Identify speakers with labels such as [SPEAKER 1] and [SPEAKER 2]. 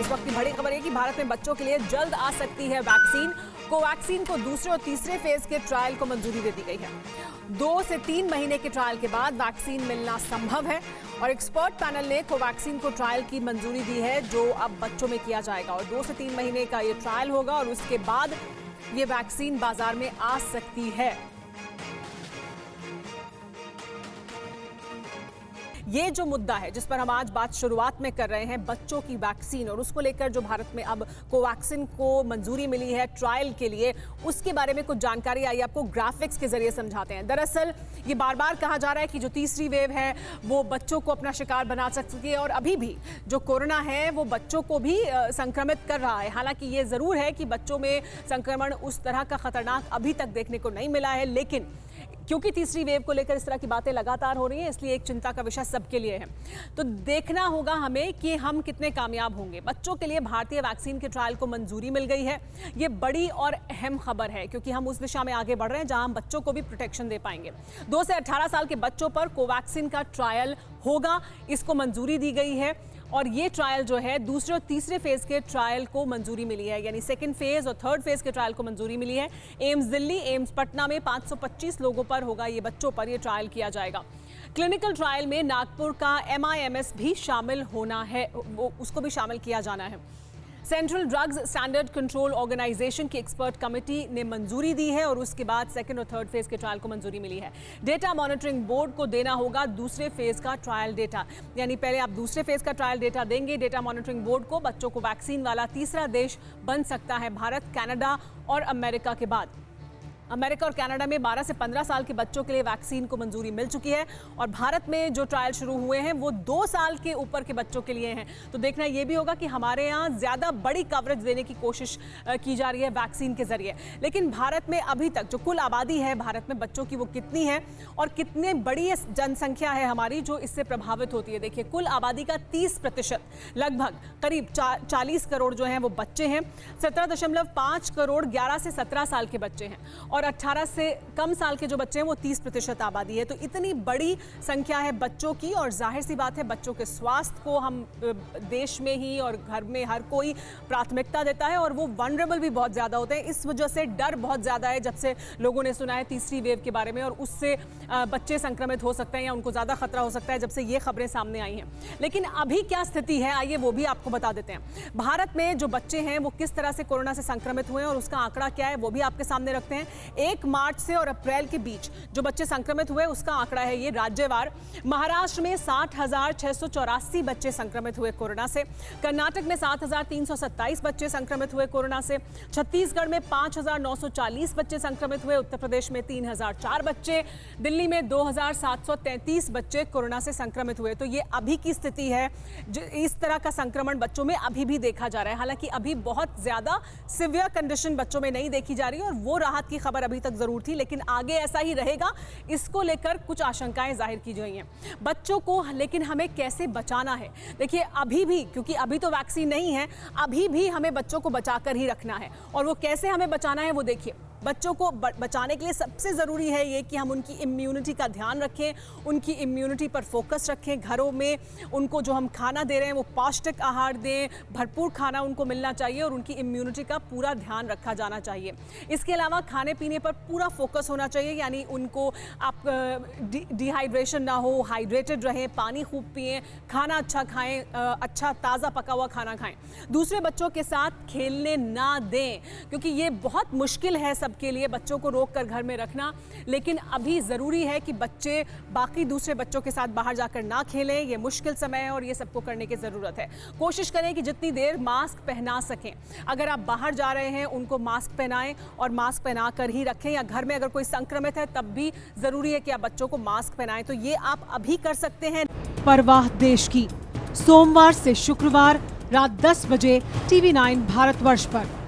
[SPEAKER 1] इस वक्त की बड़ी खबर है कि भारत में बच्चों के लिए जल्द आ सकती है वैक्सीन। कोवैक्सीन को दूसरे और तीसरे फेज के ट्रायल को मंजूरी दे दी गई है। 2 से 3 महीने के ट्रायल के बाद वैक्सीन मिलना संभव है और एक्सपर्ट पैनल ने कोवैक्सीन को ट्रायल की मंजूरी दी है, जो अब बच्चों में किया जाएगा। और 2 से 3 महीने का ये ट्रायल होगा और उसके बाद ये वैक्सीन बाजार में आ सकती है। ये जो मुद्दा है जिस पर हम आज बात शुरुआत में कर रहे हैं, बच्चों की वैक्सीन और उसको लेकर जो भारत में अब कोवैक्सीन को मंजूरी मिली है ट्रायल के लिए, उसके बारे में कुछ जानकारी आई। आपको ग्राफिक्स के जरिए समझाते हैं। दरअसल ये बार बार कहा जा रहा है कि जो तीसरी वेव है वो बच्चों को अपना शिकार बना सकती है और अभी भी जो कोरोना है वो बच्चों को भी संक्रमित कर रहा है। हालांकि ये जरूर है कि बच्चों में संक्रमण उस तरह का खतरनाक अभी तक देखने को नहीं मिला है, लेकिन क्योंकि तीसरी वेव को लेकर इस तरह की बातें लगातार हो रही हैं, इसलिए एक चिंता का विषय सबके लिए है। तो देखना होगा हमें कि हम कितने कामयाब होंगे। बच्चों के लिए भारतीय वैक्सीन के ट्रायल को मंजूरी मिल गई है। ये बड़ी और अहम खबर है क्योंकि हम उस दिशा में आगे बढ़ रहे हैं जहां हम बच्चों को भी प्रोटेक्शन दे पाएंगे। 2 से 18 साल के बच्चों पर कोवैक्सीन का ट्रायल होगा, इसको मंजूरी दी गई है। और ये ट्रायल जो है दूसरे और तीसरे फेज के ट्रायल को मंजूरी मिली है, यानी सेकंड फेज और थर्ड फेज के ट्रायल को मंजूरी मिली है। एम्स दिल्ली, एम्स पटना में 525 लोगों पर होगा, ये बच्चों पर ये ट्रायल किया जाएगा। क्लिनिकल ट्रायल में नागपुर का MIMS भी शामिल होना है, वो उसको भी शामिल किया जाना है। Central drugs standard control organisation की एक्सपर्ट कमेटी ने मंजूरी दी है और उसके बाद सेकंड और थर्ड फेज के ट्रायल को मंजूरी मिली है। डेटा मॉनिटरिंग बोर्ड को देना होगा दूसरे फेज का ट्रायल डेटा, यानी पहले आप दूसरे फेज का ट्रायल डेटा देंगे डेटा मॉनिटरिंग बोर्ड को। बच्चों को वैक्सीन वाला तीसरा देश बन सकता है भारत, कनाडा और अमेरिका के बाद। अमेरिका और कनाडा में 12 से 15 साल के बच्चों के लिए वैक्सीन को मंजूरी मिल चुकी है और भारत में जो ट्रायल शुरू हुए हैं वो 2 साल के ऊपर के बच्चों के लिए हैं। तो देखना ये भी होगा कि हमारे यहाँ ज़्यादा बड़ी कवरेज देने की कोशिश की जा रही है वैक्सीन के जरिए। लेकिन भारत में अभी तक जो कुल आबादी है भारत में बच्चों की, वो कितनी है और कितनी बड़ी जनसंख्या है हमारी जो इससे प्रभावित होती है। देखिए, कुल आबादी का 30% लगभग करीब 40 करोड़ जो हैं वो बच्चे हैं। 17.5 करोड़ 11 से 17 साल के बच्चे हैं और 18 से कम साल के जो बच्चे हैं वो 30% आबादी है। तो इतनी बड़ी संख्या है बच्चों की और जाहिर सी बात है बच्चों के स्वास्थ्य को हम देश में ही और घर में हर कोई प्राथमिकता देता है और वो वनरेबल भी बहुत ज़्यादा होते हैं। इस वजह से डर बहुत ज़्यादा है जब से लोगों ने सुना है तीसरी वेव के बारे में और उससे बच्चे संक्रमित हो सकते हैं या उनको ज़्यादा खतरा हो सकता है, जब से ये खबरें सामने आई हैं। लेकिन अभी क्या स्थिति है, आइए वो भी आपको बता देते हैं। भारत में जो बच्चे हैं वो किस तरह से कोरोना से संक्रमित हुए हैं और उसका आंकड़ा क्या है वो भी आपके सामने रखते हैं। 1 मार्च से और अप्रैल के बीच जो बच्चे संक्रमित हुए उसका आंकड़ा है ये राज्यवार। महाराष्ट्र में 60,684 बच्चे संक्रमित हुए कोरोना से, कर्नाटक में 7,327 बच्चे संक्रमित हुए कोरोना से, छत्तीसगढ़ में 5,940 बच्चे संक्रमित हुए, उत्तर प्रदेश में 3,004 बच्चे, दिल्ली में 2,733 बच्चे कोरोना से संक्रमित हुए। तो ये अभी की स्थिति है। इस तरह का संक्रमण बच्चों में अभी भी देखा जा रहा है। हालांकि अभी बहुत ज्यादा सिवियर कंडीशन बच्चों में नहीं देखी जा रही है और वो राहत की खबर अभी तक जरूर थी, लेकिन आगे ऐसा ही रहेगा, इसको लेकर कुछ आशंकाएं जाहिर की गई हैं बच्चों को। लेकिन हमें कैसे बचाना है, देखिए अभी भी, क्योंकि अभी तो वैक्सीन नहीं है, अभी भी हमें बच्चों को बचाकर ही रखना है। और वो कैसे हमें बचाना है वो देखिए। बच्चों को बचाने के लिए सबसे ज़रूरी है ये कि हम उनकी इम्यूनिटी का ध्यान रखें, उनकी इम्यूनिटी पर फोकस रखें। घरों में उनको जो हम खाना दे रहे हैं वो पौष्टिक आहार दें, भरपूर खाना उनको मिलना चाहिए और उनकी इम्यूनिटी का पूरा ध्यान रखा जाना चाहिए। इसके अलावा खाने पीने पर पूरा फोकस होना चाहिए, यानी उनको आप डिहाइड्रेशन ना हो, हाइड्रेटेड रहें, पानी खूब पिएं, खाना अच्छा खाएं, अच्छा ताज़ा पका हुआ खाना खाएं। दूसरे बच्चों के साथ खेलने ना दें क्योंकि ये बहुत मुश्किल है के लिए बच्चों को रोक कर घर में रखना। लेकिन अभी जरूरी है कि बच्चे बाकी दूसरे बच्चों के साथ बाहर जाकर ना खेलें, ये मुश्किल समय है और ये सबको करने की जरूरत है। कोशिश करें कि जितनी देर मास्क पहना सकें, अगर आप बाहर जा रहे हैं उनको मास्क पहनाएं और मास्क पहना कर ही रखें, या घर में अगर कोई संक्रमित है तब भी जरूरी है कि आप बच्चों को मास्क पहनाएं। तो ये आप अभी कर सकते हैं।
[SPEAKER 2] परवाह देश की, सोमवार से शुक्रवार रात 10 बजे TV9 भारतवर्ष पर।